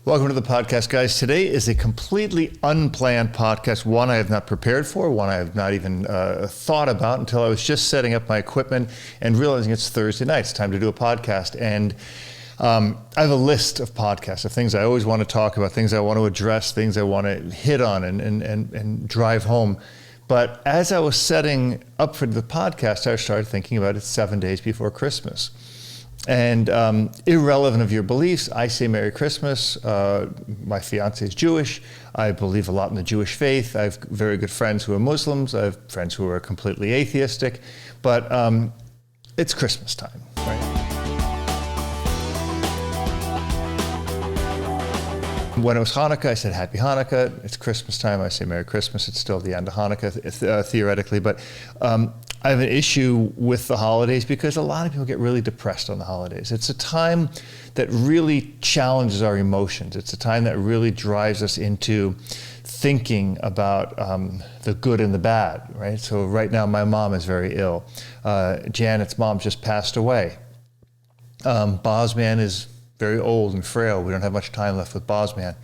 Welcome to the podcast, guys. Today is a completely unplanned podcast, one I have not prepared for, one I have not even thought about until I was just setting up my equipment and realizing it's Thursday night. It's time to do a podcast. And I have a list of podcasts, of things I always want to talk about, things I want to address, things I want to hit on and drive home. But as I was setting up for the podcast, I started thinking about it 7 days before Christmas. And irrelevant of your beliefs, I say Merry Christmas. My fiance is Jewish. I believe a lot in the Jewish faith. I have very good friends who are Muslims. I have friends who are completely atheistic. But it's Christmas time, right? When it was Hanukkah, I said Happy Hanukkah. It's Christmas time. I say Merry Christmas. It's still the end of Hanukkah, theoretically. But I have an issue with the holidays because a lot of people get really depressed on the holidays. It's a time that really challenges our emotions. It's a time that really drives us into thinking about the good and the bad, right? So right now, my mom is very ill. Janet's mom just passed away. Bozman is very old and frail. We don't have much time left with Bozman.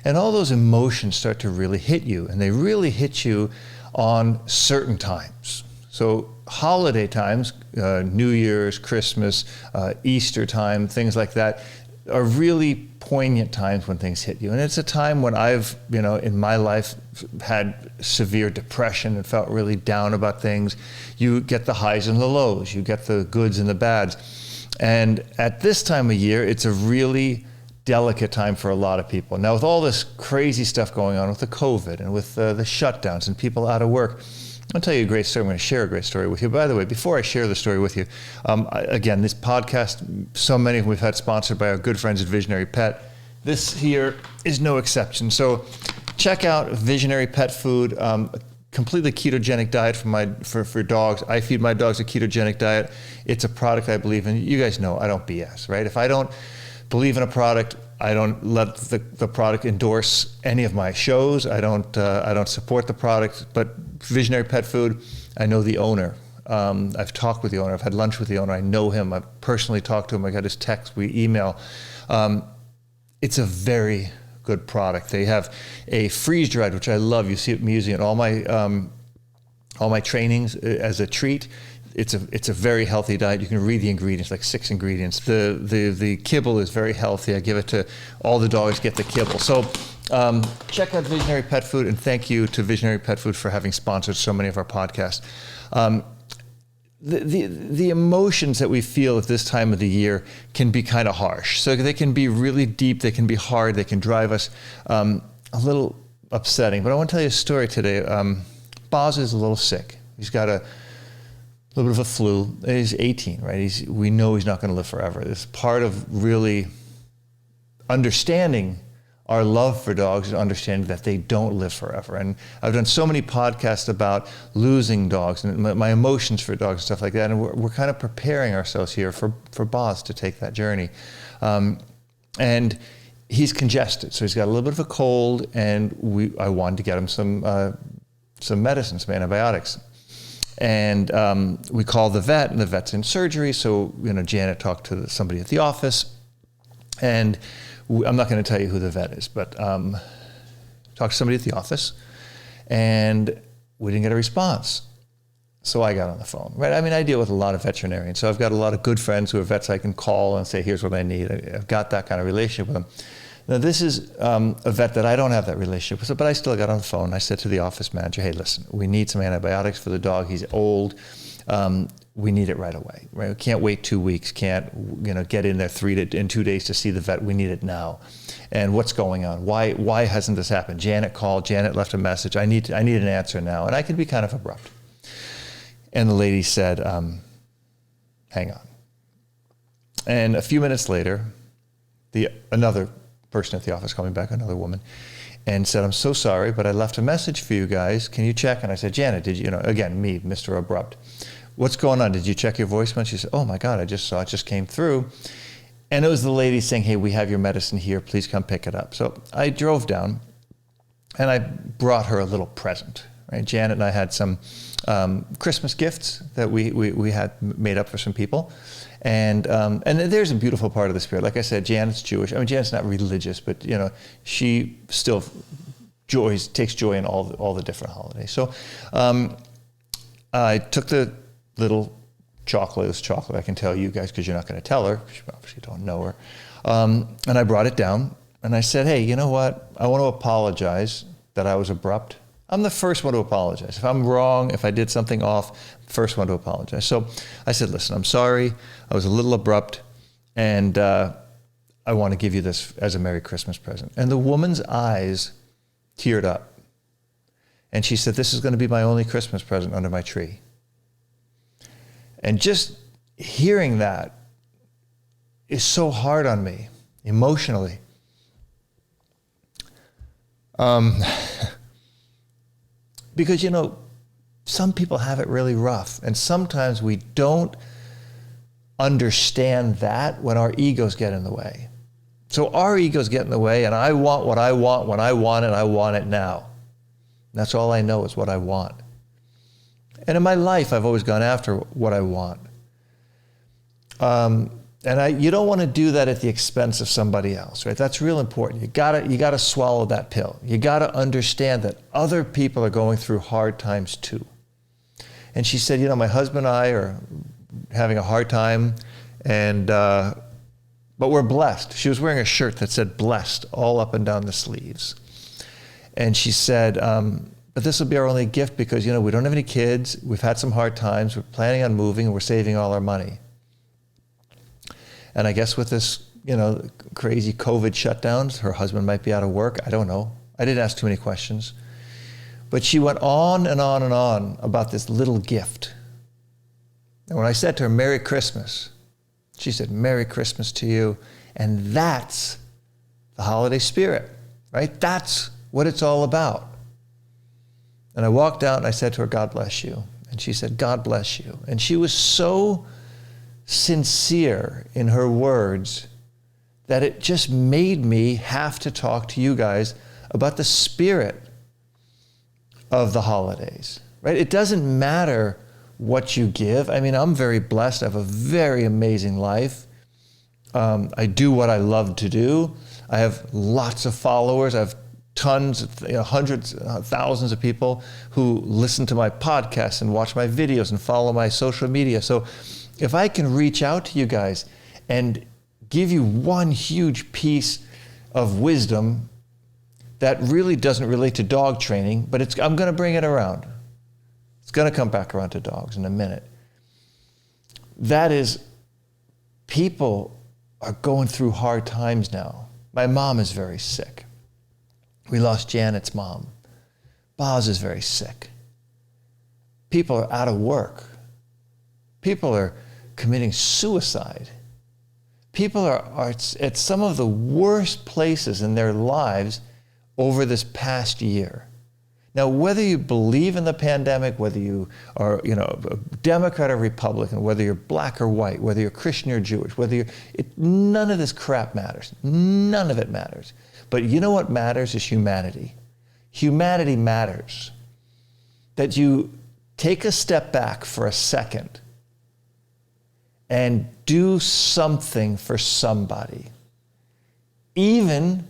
And all those emotions start to really hit you, and they really hit you on certain times. So holiday times, New Year's, Christmas, Easter time, things like that, are really poignant times when things hit you. And it's a time when I've, in my life had severe depression and felt really down about things. You get the highs and the lows, you get the goods and the bads. And at this time of year, it's a really delicate time for a lot of people. Now, with all this crazy stuff going on with the COVID and with the shutdowns and people out of work, I'll tell you a great story. I'm going to share a great story with you. By the way, before I share the story with you, again, this podcast, so many of them we've had sponsored by our good friends at Visionary Pet. This here is no exception. So check out Visionary Pet Food, completely ketogenic diet for dogs. I feed my dogs a ketogenic diet. It's a product I believe in. You guys know I don't BS, right? If I don't believe in a product, I don't let the product endorse any of my shows. I don't support the product. But Visionary Pet Food, I know the owner. I've talked with the owner. I've had lunch with the owner. I know him. I've personally talked to him. I got his text. We email. It's a very good product. They have a freeze dried, which I love. You see me using it in all my trainings as a treat. It's a very healthy diet. You can read the ingredients, like 6 ingredients. The kibble is very healthy. I give it to all the dogs, get the kibble. So check out Visionary Pet Food, and thank you to Visionary Pet Food for having sponsored so many of our podcasts. The emotions that we feel at this time of the year can be kind of harsh. So they can be really deep, they can be hard, they can drive us a little upsetting. But I want to tell you a story today. Boz is a little sick. He's got a little bit of a flu. He's 18, right? We know he's not going to live forever. It's part of really understanding our love for dogs and understanding that they don't live forever. And I've done so many podcasts about losing dogs and my emotions for dogs and stuff like that. And we're kind of preparing ourselves here for Boz to take that journey. And he's congested. So he's got a little bit of a cold, and I wanted to get him some medicine, some antibiotics. And we called the vet, and the vet's in surgery. So, Janet talked to somebody at the office, and I'm not going to tell you who the vet is, but talked to somebody at the office, and we didn't get a response. So I got on the phone, right? I mean, I deal with a lot of veterinarians, so I've got a lot of good friends who are vets I can call and say, here's what I need. I've got that kind of relationship with them. Now, this is a vet that I don't have that relationship with, but I still got on the phone. I said to the office manager, hey, listen, we need some antibiotics for the dog. He's old. We need it right away. Right? We can't wait 2 weeks. Can't get in there in 2 days to see the vet. We need it now. And what's going on? Why hasn't this happened? Janet called. Janet left a message. I need an answer now. And I can be kind of abrupt. And the lady said, hang on. And a few minutes later, another person at the office called me back, another woman, and said, I'm so sorry, but I left a message for you guys. Can you check? And I said, Janet, did you, again, me, Mr. Abrupt. What's going on? Did you check your voicemail? She said, oh my God, I just saw it, just came through. And it was the lady saying, hey, we have your medicine here. Please come pick it up. So I drove down and I brought her a little present. right? Janet and I had some Christmas gifts that we had made up for some people. And there's a beautiful part of the spirit. Like I said, Janet's Jewish. I mean, Janet's not religious, but she still takes joy in all the different holidays. So I took the little chocolate. It was chocolate. I can tell you guys because you're not going to tell her. You obviously don't know her. And I brought it down and I said, hey, you know what? I want to apologize that I was abrupt. I'm the first one to apologize. If I'm wrong, if I did something off, first one to apologize. So I said, listen, I'm sorry. I was a little abrupt, and I want to give you this as a Merry Christmas present. And the woman's eyes teared up. And she said, this is going to be my only Christmas present under my tree. And just hearing that is so hard on me emotionally. Because, some people have it really rough. And sometimes we don't understand that when our egos get in the way. So our egos get in the way, and I want what I want when I want it, I want it now. That's all I know is what I want. And in my life, I've always gone after what I want. And you don't want to do that at the expense of somebody else, right? That's real important. You gotta swallow that pill. You gotta understand that other people are going through hard times too. And she said, my husband and I are having a hard time, but we're blessed. She was wearing a shirt that said blessed all up and down the sleeves. And she said, but this will be our only gift because, we don't have any kids. We've had some hard times. We're planning on moving and we're saving all our money. And I guess with this, crazy COVID shutdowns, her husband might be out of work. I don't know. I didn't ask too many questions. But she went on and on and on about this little gift. And when I said to her, Merry Christmas, she said, Merry Christmas to you. And that's the holiday spirit, right? That's what it's all about. And I walked out and I said to her, God bless you. And she said, God bless you. And she was so sincere in her words that it just made me have to talk to you guys about the spirit of the holidays, right? It doesn't matter what you give. I mean, I'm very blessed. I have a very amazing life. I do what I love to do. I have lots of followers. I have tons, hundreds, thousands of people who listen to my podcasts and watch my videos and follow my social media. So if I can reach out to you guys and give you one huge piece of wisdom that really doesn't relate to dog training, but I'm going to bring it around. It's going to come back around to dogs in a minute. That is, people are going through hard times now. My mom is very sick. We lost Janet's mom. Boz is very sick. People are out of work. People are committing suicide. People are at some of the worst places in their lives over this past year. Now, whether you believe in the pandemic, whether you are, a Democrat or Republican, whether you're black or white, whether you're Christian or Jewish, none of this crap matters. None of it matters. But you know what matters is humanity. Humanity matters. That you take a step back for a second and do something for somebody, even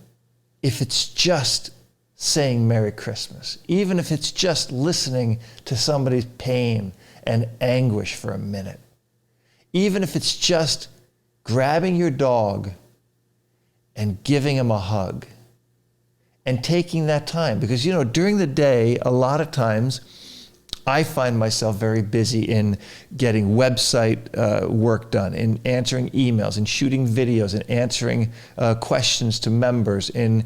if it's just saying Merry Christmas, even if it's just listening to somebody's pain and anguish for a minute, even if it's just grabbing your dog and giving him a hug and taking that time. Because, during the day, a lot of times I find myself very busy in getting website work done, in answering emails, in shooting videos, and answering questions to members, in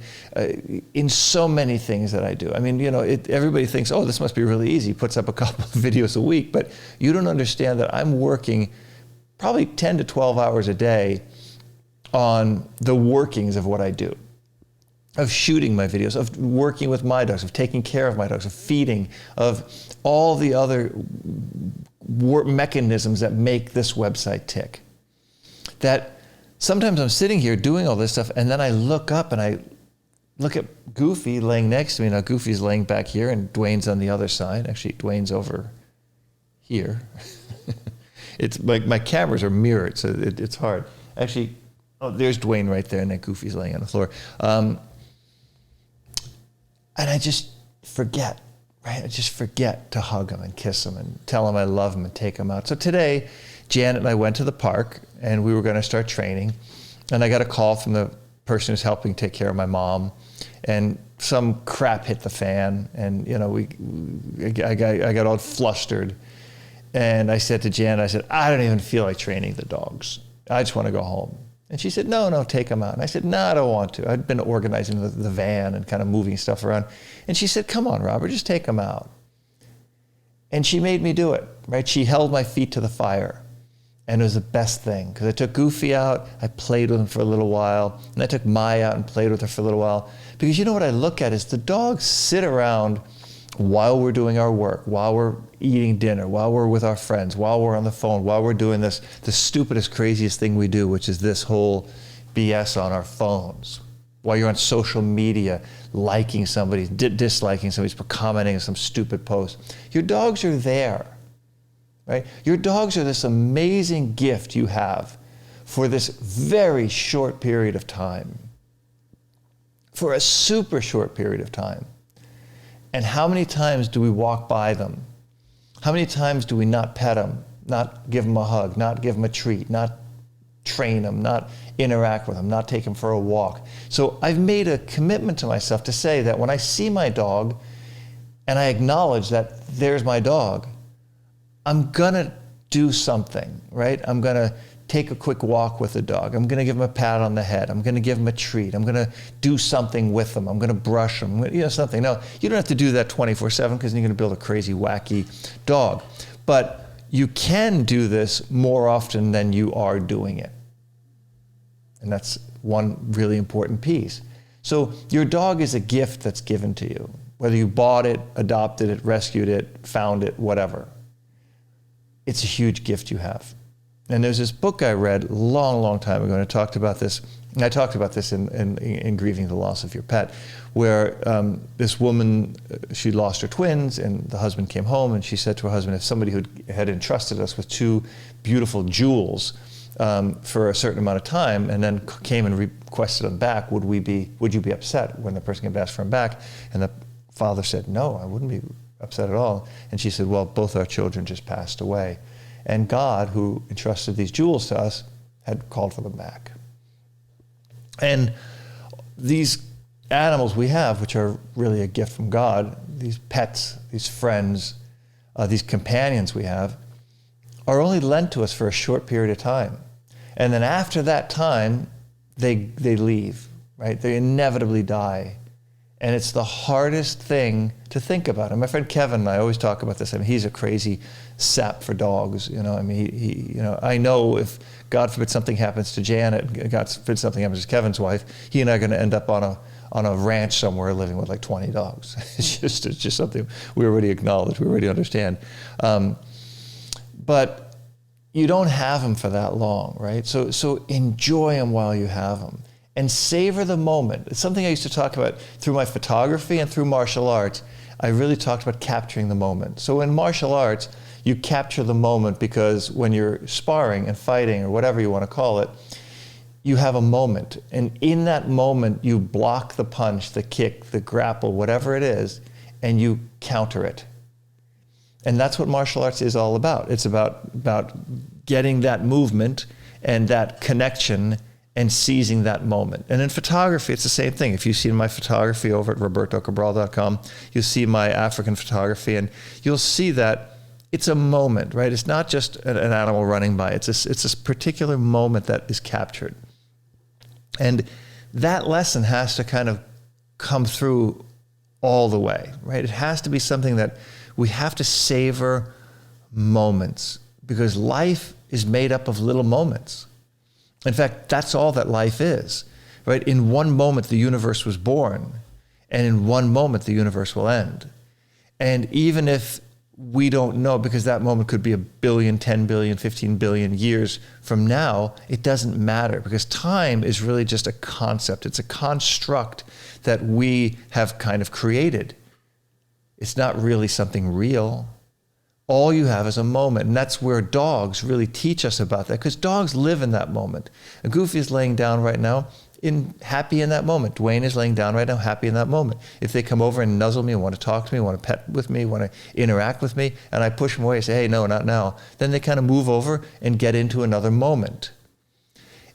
so many things that I do. I mean, everybody thinks, oh, this must be really easy. Puts up a couple of videos a week, but you don't understand that I'm working probably 10 to 12 hours a day on the workings of what I do, of shooting my videos, of working with my dogs, of taking care of my dogs, of feeding, of all the other mechanisms that make this website tick. That sometimes I'm sitting here doing all this stuff and then I look up and look at Goofy laying next to me. Now Goofy's laying back here and Dwayne's on the other side. Actually, Dwayne's over here. It's like my cameras are mirrored, so it's hard. Actually, oh, there's Dwayne right there, and then Goofy's laying on the floor. And I just forget, right? I just forget to hug him and kiss him and tell him I love him and take him out. So today, Janet and I went to the park, and we were going to start training. And I got a call from the person who's helping take care of my mom, and some crap hit the fan, and I got all flustered. And I said to Janet, I said, I don't even feel like training the dogs. I just want to go home. And she said, no, take them out. And I said, no, I don't want to. I'd been organizing the van and kind of moving stuff around. And she said, come on, Robert, just take them out. And she made me do it, right? She held my feet to the fire. And it was the best thing, because I took Goofy out, I played with him for a little while, and I took Maya out and played with her for a little while. Because you know what I look at is the dogs sit around while we're doing our work, while we're eating dinner, while we're with our friends, while we're on the phone, while we're doing the stupidest, craziest thing we do, which is this whole BS on our phones. While you're on social media, liking somebody, disliking somebody, commenting on some stupid post. Your dogs are there, right? Your dogs are this amazing gift you have for this very short period of time, for a super short period of time. And how many times do we walk by them? How many times do we not pet them, not give them a hug, not give them a treat, not train them, not interact with them, not take them for a walk? So I've made a commitment to myself to say that when I see my dog and I acknowledge that there's my dog, I'm gonna do something, right? I'm gonna take a quick walk with the dog. I'm gonna give him a pat on the head. I'm gonna give him a treat. I'm gonna do something with him. I'm gonna brush him, something. Now, you don't have to do that 24/7 because you're gonna build a crazy, wacky dog. But you can do this more often than you are doing it. And that's one really important piece. So your dog is a gift that's given to you, whether you bought it, adopted it, rescued it, found it, whatever. It's a huge gift you have. And there's this book I read a long, long time ago, and I talked about this. And I talked about this in Grieving the Loss of Your Pet, where this woman, she lost her twins, and the husband came home, and she said to her husband, if somebody who had entrusted us with two beautiful jewels for a certain amount of time, and then came and requested them back, would you be upset when the person came to ask for them back? And the father said, no, I wouldn't be upset at all. And she said, well, both our children just passed away. And God, who entrusted these jewels to us, had called for them back. And these animals we have, which are really a gift from God, these pets, these friends, these companions we have, are only lent to us for a short period of time. And then after that time, they leave, right? They inevitably die. And it's the hardest thing to think about. And my friend Kevin and I always talk about this. I mean, he's a crazy sap for dogs. I mean, I know if God forbid something happens to Janet, God forbid something happens to Kevin's wife, he and I are going to end up on a ranch somewhere living with like 20 dogs. It's just something we already acknowledge, we already understand. But you don't have them for that long, right? So enjoy them while you have them. And savor the moment. It's something I used to talk about through my photography and through martial arts. I really talked about capturing the moment. So in martial arts, you capture the moment because when you're sparring and fighting or whatever you want to call it, you have a moment. And in that moment, you block the punch, the kick, the grapple, whatever it is, and you counter it. And that's what martial arts is all about. It's about getting that movement and that connection and seizing that moment. And in photography, it's the same thing. If you've seen my photography over at robertocabral.com, you'll see my African photography, and you'll see that it's a moment, right? It's not just an animal running by. It's this particular moment that is captured. And that lesson has to kind of come through all the way, right? It has to be something that we have to savor moments, because life is made up of little moments. In fact, that's all that life is, right? In one moment, the universe was born, and in one moment, the universe will end. And even if we don't know, because that moment could be 1 billion, 10 billion, 15 billion years from now. It doesn't matter, because time is really just a concept. It's a construct that we have kind of created. It's not really something real. All you have is a moment. And that's where dogs really teach us about that, because dogs live in that moment. And Goofy is laying down right now, happy in that moment. Dwayne is laying down right now, happy in that moment. If they come over and nuzzle me, want to talk to me, want to pet with me, want to interact with me, and I push them away, say, hey, no, not now, then they kind of move over and get into another moment.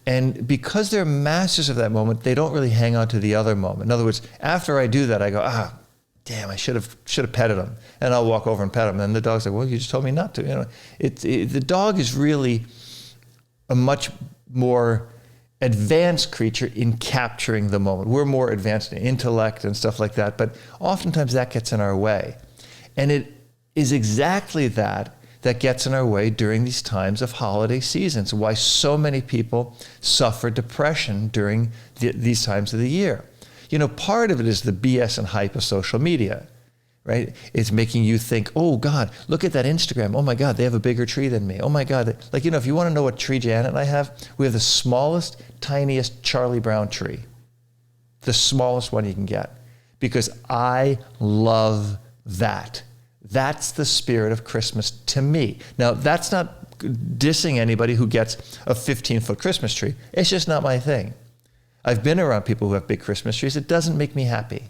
And because they're masters of that moment, they don't really hang on to the other moment. In other words, after I do that, I go, damn, I should have petted him. And I'll walk over and pet him. And the dog's like, well, you just told me not to. The dog is really a much more advanced creature in capturing the moment. We're more advanced in intellect and stuff like that, but oftentimes that gets in our way. And it is exactly that gets in our way during these times of holiday seasons, why so many people suffer depression during these times of the year. Part of it is the BS and hype of social media, right? It's making you think, oh God, look at that Instagram. Oh my God, they have a bigger tree than me. Oh my God. If you want to know what tree Janet and I have, we have the smallest, tiniest Charlie Brown tree. The smallest one you can get. Because I love that. That's the spirit of Christmas to me. Now, that's not dissing anybody who gets a 15-foot Christmas tree. It's just not my thing. I've been around people who have big Christmas trees. It doesn't make me happy.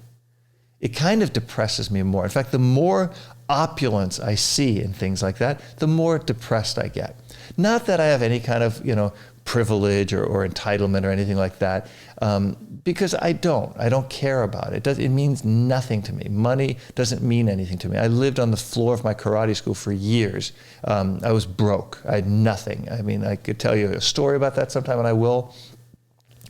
It kind of depresses me more. In fact, the more opulence I see in things like that, the more depressed I get. Not that I have any kind of, privilege or entitlement or anything like that, because I don't care about it. It means nothing to me. Money doesn't mean anything to me. I lived on the floor of my karate school for years. I was broke. I had nothing. I mean, I could tell you a story about that sometime, and I will.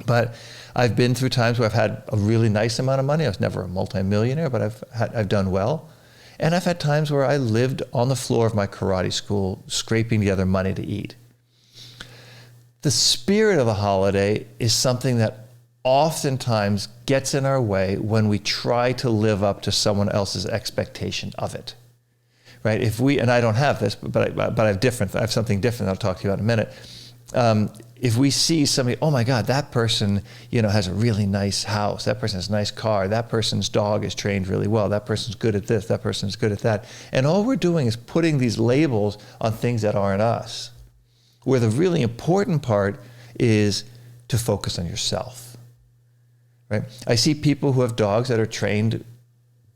But I've been through times where I've had a really nice amount of money. I was never a multimillionaire, but I've done well. And I've had times where I lived on the floor of my karate school, scraping together money to eat. The spirit of the holiday is something that oftentimes gets in our way when we try to live up to someone else's expectation of it, right? And I don't have this, but I have something different I'll talk to you about in a minute. If we see somebody, oh my God, that person, has a really nice house, that person has a nice car, that person's dog is trained really well, that person's good at this, that person's good at that. And all we're doing is putting these labels on things that aren't us, where the really important part is to focus on yourself, right? I see people who have dogs that are trained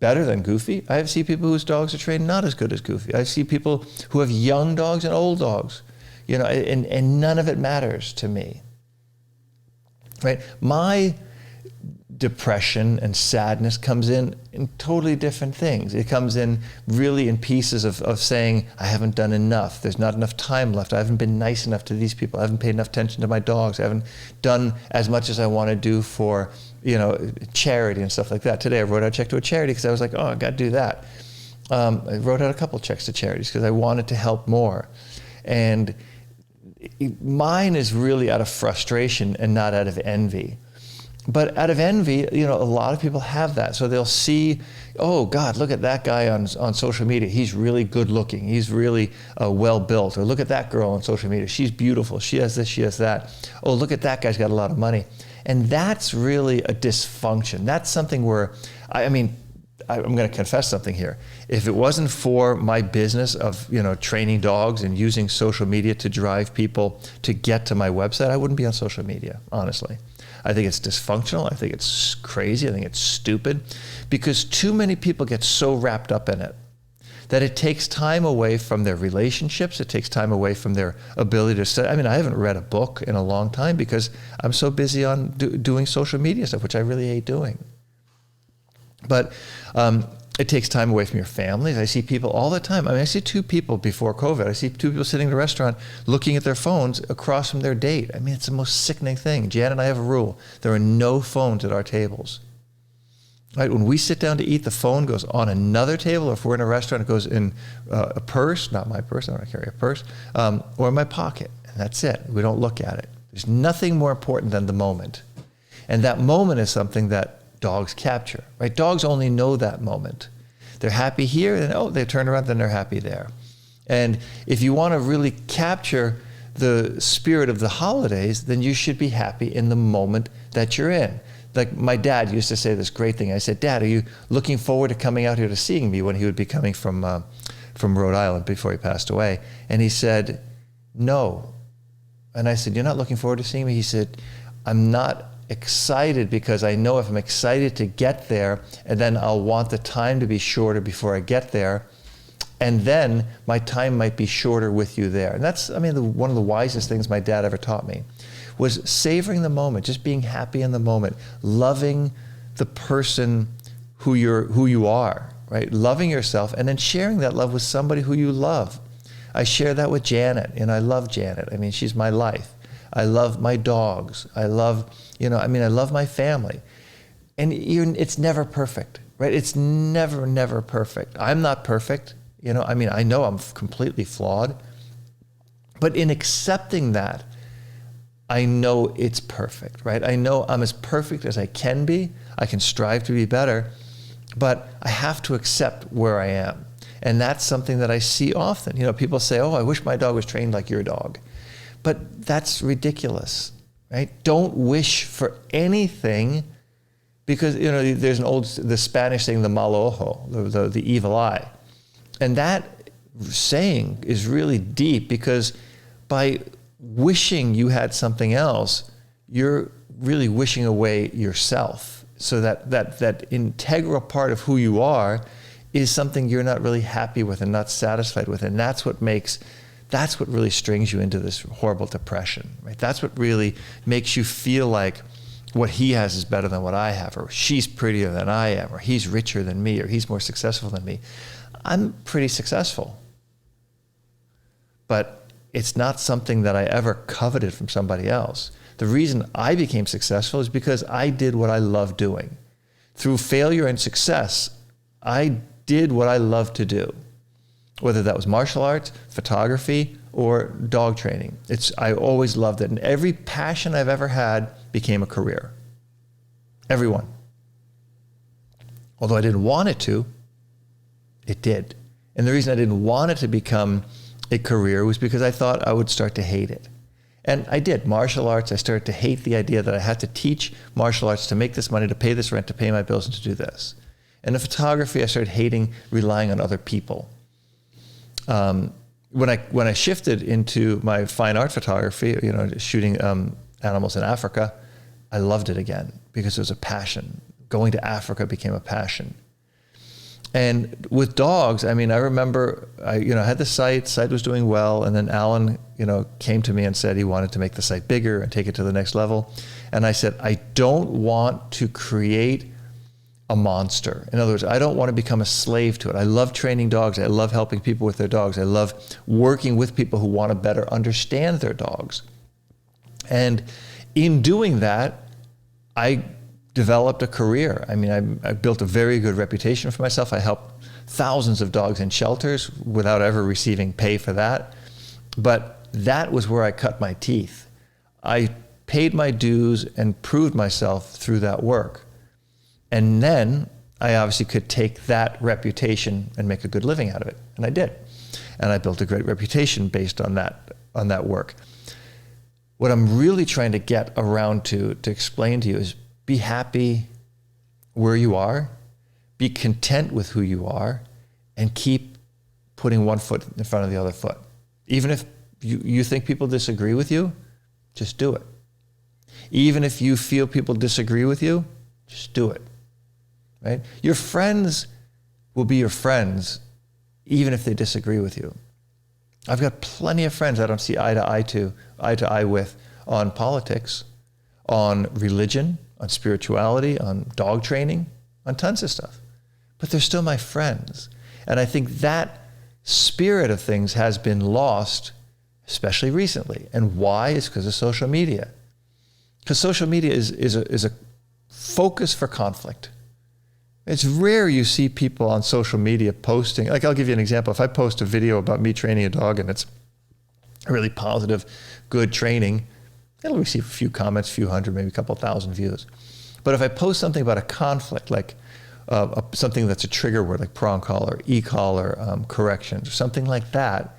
better than Goofy. I see people whose dogs are trained not as good as Goofy. I see people who have young dogs and old dogs. And none of it matters to me, right? My depression and sadness comes in totally different things. It comes in really in pieces of saying, I haven't done enough. There's not enough time left. I haven't been nice enough to these people. I haven't paid enough attention to my dogs. I haven't done as much as I want to do for, charity and stuff like that. Today I wrote out a check to a charity because I was like, oh, I got to do that. I wrote out a couple checks to charities because I wanted to help more. And mine is really out of frustration and not out of envy. But out of envy, a lot of people have that. So they'll see, oh God, look at that guy on social media. He's really good looking. He's really well built. Or look at that girl on social media. She's beautiful. She has this, she has that. Oh, look at that guy's got a lot of money. And that's really a dysfunction. That's something where, I'm going to confess something here. If it wasn't for my business of, training dogs and using social media to drive people to get to my website, I wouldn't be on social media, honestly. I think it's dysfunctional. I think it's crazy. I think it's stupid because too many people get so wrapped up in it that it takes time away from their relationships. It takes time away from their ability to study. I haven't read a book in a long time because I'm so busy on doing social media stuff, which I really hate doing. But it takes time away from your families. I see people all the time. I see two people before COVID. I see two people sitting in a restaurant looking at their phones across from their date. It's the most sickening thing. Jan and I have a rule. There are no phones at our tables. Right? When we sit down to eat, the phone goes on another table. Or if we're in a restaurant, it goes in a purse, not my purse, I don't carry a purse, or in my pocket. And that's it. We don't look at it. There's nothing more important than the moment. And that moment is something that dogs capture, right? Dogs only know that moment. They're happy here, and oh, they turn around, then they're happy there. And if you want to really capture the spirit of the holidays, then you should be happy in the moment that you're in. Like my dad used to say this great thing. I said, Dad, are you looking forward to coming out here to seeing me, when he would be coming from Rhode Island before he passed away? And he said, no. And I said, you're not looking forward to seeing me? He said, I'm not excited because I know if I'm excited to get there, and then I'll want the time to be shorter before I get there, and then my time might be shorter with you there. And that's, I mean, one of the wisest things my dad ever taught me was savoring the moment, just being happy in the moment, loving the person who you are, right? Loving yourself, and then sharing that love with somebody who you love. I share that with Janet, and I love Janet. I mean, she's my life. I love my dogs. I love, I love my family. And it's never perfect, right? It's never perfect. I'm not perfect. I know I'm completely flawed. But in accepting that, I know it's perfect, right? I know I'm as perfect as I can be. I can strive to be better, but I have to accept where I am. And that's something that I see often. People say, oh, I wish my dog was trained like your dog. But that's ridiculous, right? Don't wish for anything, because, there's the Spanish saying, the mal ojo, the evil eye. And that saying is really deep, because by wishing you had something else, you're really wishing away yourself. So that integral part of who you are is something you're not really happy with and not satisfied with. And that's what really strings you into this horrible depression, right? That's what really makes you feel like what he has is better than what I have, or she's prettier than I am, or he's richer than me, or he's more successful than me. I'm pretty successful, but it's not something that I ever coveted from somebody else. The reason I became successful is because I did what I love doing. Through failure and success, I did what I love to do, whether that was martial arts, photography, or dog training. I always loved it. And every passion I've ever had became a career. Every one. Although I didn't want it to, it did. And the reason I didn't want it to become a career was because I thought I would start to hate it. And I did. Martial arts, I started to hate the idea that I had to teach martial arts to make this money, to pay this rent, to pay my bills, and to do this. And in photography, I started hating relying on other people. When I shifted into my fine art photography, shooting animals in Africa, I loved it again because it was a passion. Going to Africa became a passion. And with dogs, I remember I had the site was doing well, and then Alan, came to me and said he wanted to make the site bigger and take it to the next level. And I said, I don't want to create a monster. In other words, I don't want to become a slave to it. I love training dogs. I love helping people with their dogs. I love working with people who want to better understand their dogs. And in doing that, I developed a career. I built a very good reputation for myself. I helped thousands of dogs in shelters without ever receiving pay for that. But that was where I cut my teeth. I paid my dues and proved myself through that work. And then I obviously could take that reputation and make a good living out of it. And I did. And I built a great reputation based on that work. What I'm really trying to get around to explain to you is be happy where you are, be content with who you are, and keep putting one foot in front of the other foot. Even if you think people disagree with you, just do it. Even if you feel people disagree with you, just do it. Right? Your friends will be your friends even if they disagree with you. I've got plenty of friends I don't see eye to eye with on politics, on religion, on spirituality, on dog training, on tons of stuff. But they're still my friends. And I think that spirit of things has been lost, especially recently. And why? It's because of social media. Because social media is a focus for conflict. It's rare you see people on social media posting, like I'll give you an example. If I post a video about me training a dog and it's a really positive, good training, it'll receive a few comments, a few hundred, maybe a couple thousand views. But if I post something about a conflict, like, something that's a trigger word like prong collar, e-collar, corrections, or something like that,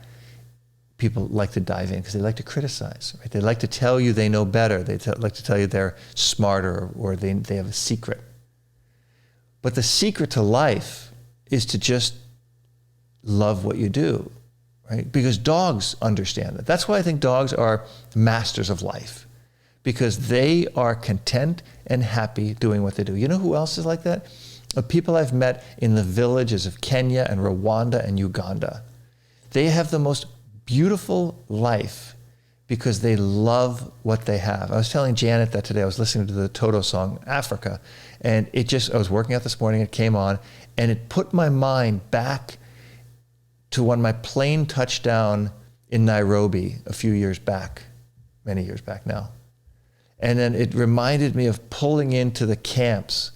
people like to dive in because they like to criticize. Right? They like to tell you they know better. They like to tell you they're smarter, or they have a secret. But the secret to life is to just love what you do, right? Because dogs understand that. That's why I think dogs are masters of life, because they are content and happy doing what they do. You know who else is like that? People I've met in the villages of Kenya and Rwanda and Uganda. They have the most beautiful life because they love what they have. I was telling Janet that today. I was listening to the Toto song, Africa, and I was working out this morning, it came on, and it put my mind back to when my plane touched down in Nairobi a few years back, many years back now. And then it reminded me of pulling into the camps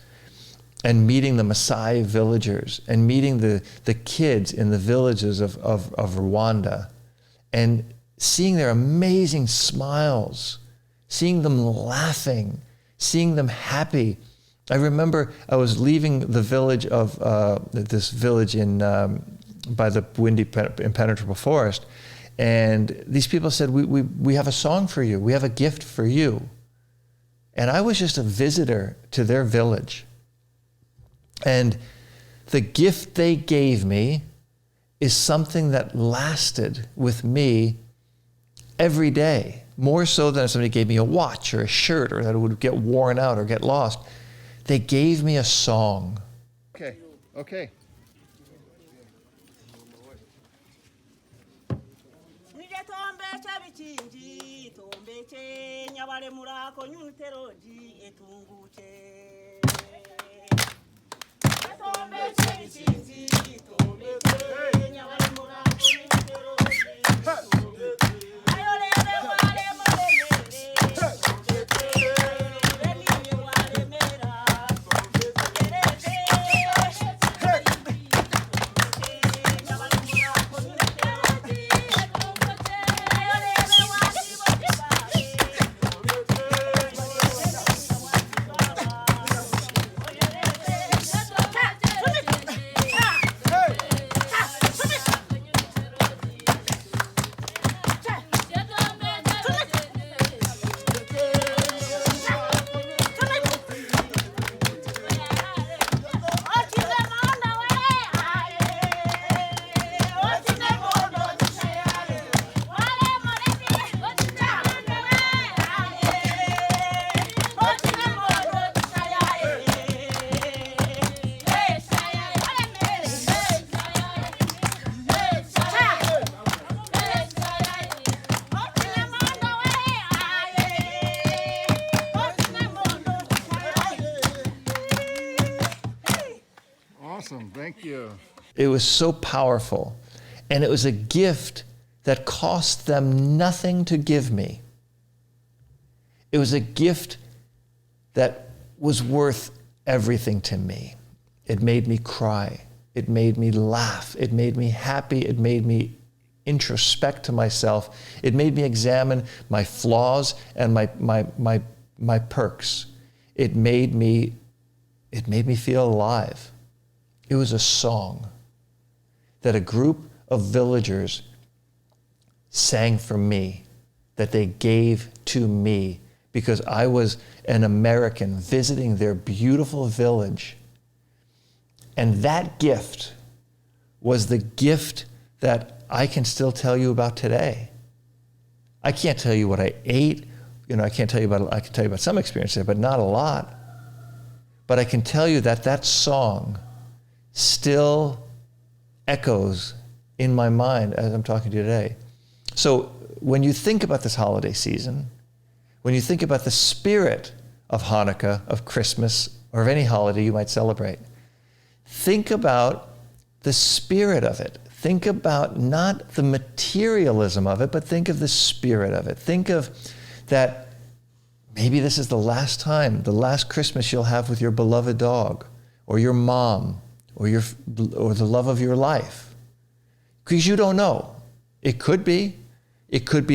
and meeting the Maasai villagers and meeting the kids in the villages of Rwanda and seeing their amazing smiles, seeing them laughing, seeing them happy. I remember I was leaving the village of this village by the windy, impenetrable forest, and these people said, we have a song for you. We have a gift for you. And I was just a visitor to their village. And the gift they gave me is something that lasted with me every day, more so than if somebody gave me a watch or a shirt, or that it would get worn out or get lost. They gave me a song. Okay. Awesome, thank you. It was so powerful, and it was a gift that cost them nothing to give me. It was a gift that was worth everything to me. It made me cry. It made me laugh. It made me happy. It made me introspect to myself. It made me examine my flaws and my perks. It made me feel alive. It was a song that a group of villagers sang for me, that they gave to me because I was an American visiting their beautiful village. And that gift was the gift that I can still tell you about today. I can't tell you what I ate. I can tell you about some experience there, but not a lot. But I can tell you that song still echoes in my mind as I'm talking to you today. So when you think about this holiday season, when you think about the spirit of Hanukkah, of Christmas, or of any holiday you might celebrate, think about the spirit of it. Think about not the materialism of it, but think of the spirit of it. Think of that maybe this is the last time, the last Christmas you'll have with your beloved dog, or your mom, or the love of your life. Because you don't know. It could be you could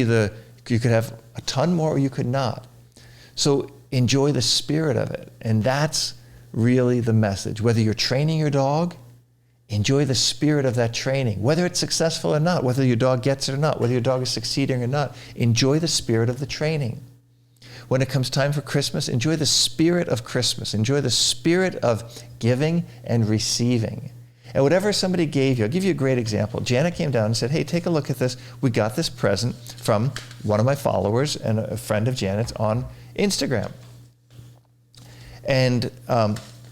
have a ton more, or you could not. So enjoy the spirit of it. And that's really the message. Whether you're training your dog, enjoy the spirit of that training. Whether it's successful or not, whether your dog gets it or not, whether your dog is succeeding or not, enjoy the spirit of the training. When it comes time for Christmas, enjoy the spirit of Christmas. Enjoy the spirit of giving and receiving. And whatever somebody gave you, I'll give you a great example. Janet came down and said, hey, take a look at this. We got this present from one of my followers and a friend of Janet's on Instagram. And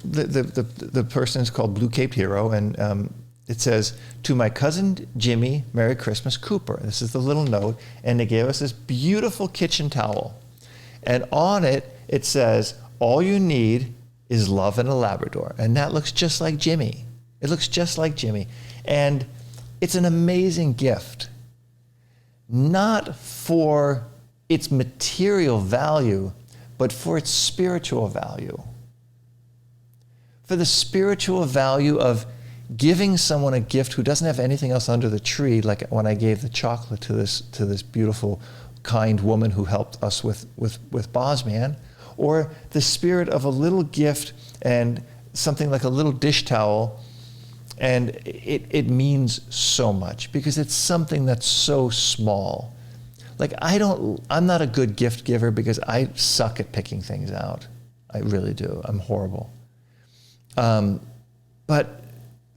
the person is called Blue Caped Hero, and it says, to my cousin Jimmy, Merry Christmas, Cooper. This is the little note, and they gave us this beautiful kitchen towel. And on it, it says, all you need is love and a Labrador. And that looks just like Jimmy. It looks just like Jimmy. And it's an amazing gift, not for its material value, but for its spiritual value. For the spiritual value of giving someone a gift who doesn't have anything else under the tree, like when I gave the chocolate to this beautiful, kind woman who helped us with Bosman, or the spirit of a little gift and something like a little dish towel. And it means so much because it's something that's so small. Like I'm not a good gift giver because I suck at picking things out. I really do. I'm horrible. But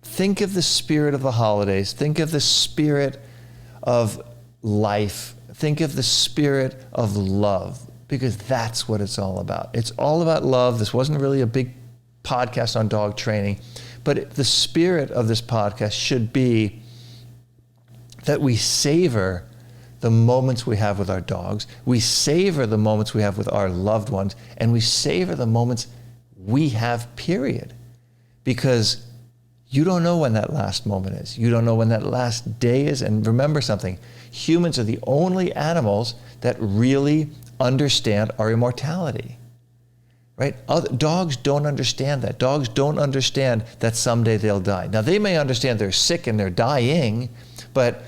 think of the spirit of the holidays. Think of the spirit of life. Think of the spirit of love, because that's what it's all about. It's all about love. This wasn't really a big podcast on dog training, but the spirit of this podcast should be that we savor the moments we have with our dogs, we savor the moments we have with our loved ones, and we savor the moments we have, period. Because you don't know when that last moment is. You don't know when that last day is. And remember something, humans are the only animals that really understand our immortality. Right? Dogs don't understand that. Dogs don't understand that someday they'll die. Now, they may understand they're sick and they're dying, but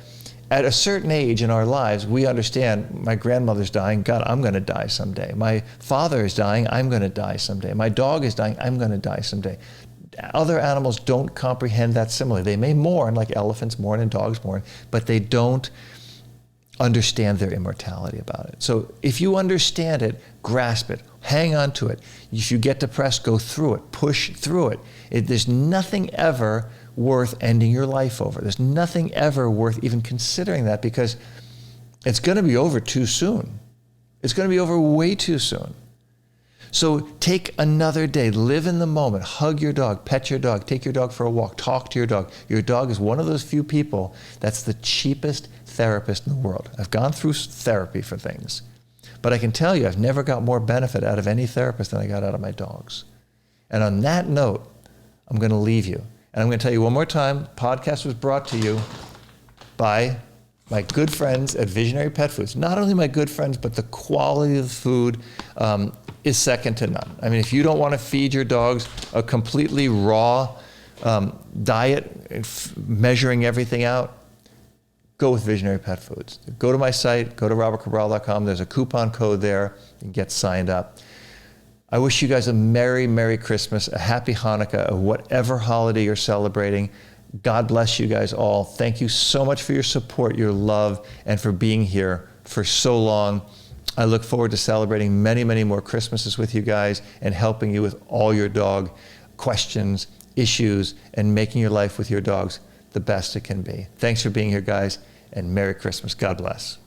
at a certain age in our lives, we understand my grandmother's dying. God, I'm going to die someday. My father is dying. I'm going to die someday. My dog is dying. I'm going to die someday. Other animals don't comprehend that similarly. They may mourn, like elephants mourn and dogs mourn, but they don't understand their immortality about it. So if you understand it, grasp it, hang on to it. If you get depressed, go through it, push through it. There's nothing ever worth ending your life over. There's nothing ever worth even considering that, because it's going to be over too soon. It's going to be over way too soon. So take another day, live in the moment, hug your dog, pet your dog, take your dog for a walk, talk to your dog. Your dog is one of those few people that's the cheapest therapist in the world. I've gone through therapy for things, but I can tell you I've never got more benefit out of any therapist than I got out of my dogs. And on that note, I'm going to leave you. And I'm going to tell you one more time, the podcast was brought to you by my good friends at Visionary Pet Foods. Not only my good friends, but the quality of the food is second to none. I mean, if you don't want to feed your dogs a completely raw diet, measuring everything out, go with Visionary Pet Foods. Go to my site, go to robertcabral.com. There's a coupon code there. You can get signed up. I wish you guys a Merry, Merry Christmas, a Happy Hanukkah, of whatever holiday you're celebrating. God bless you guys all. Thank you so much for your support, your love, and for being here for so long. I look forward to celebrating many, many more Christmases with you guys and helping you with all your dog questions, issues, and making your life with your dogs the best it can be. Thanks for being here, guys, and Merry Christmas. God bless.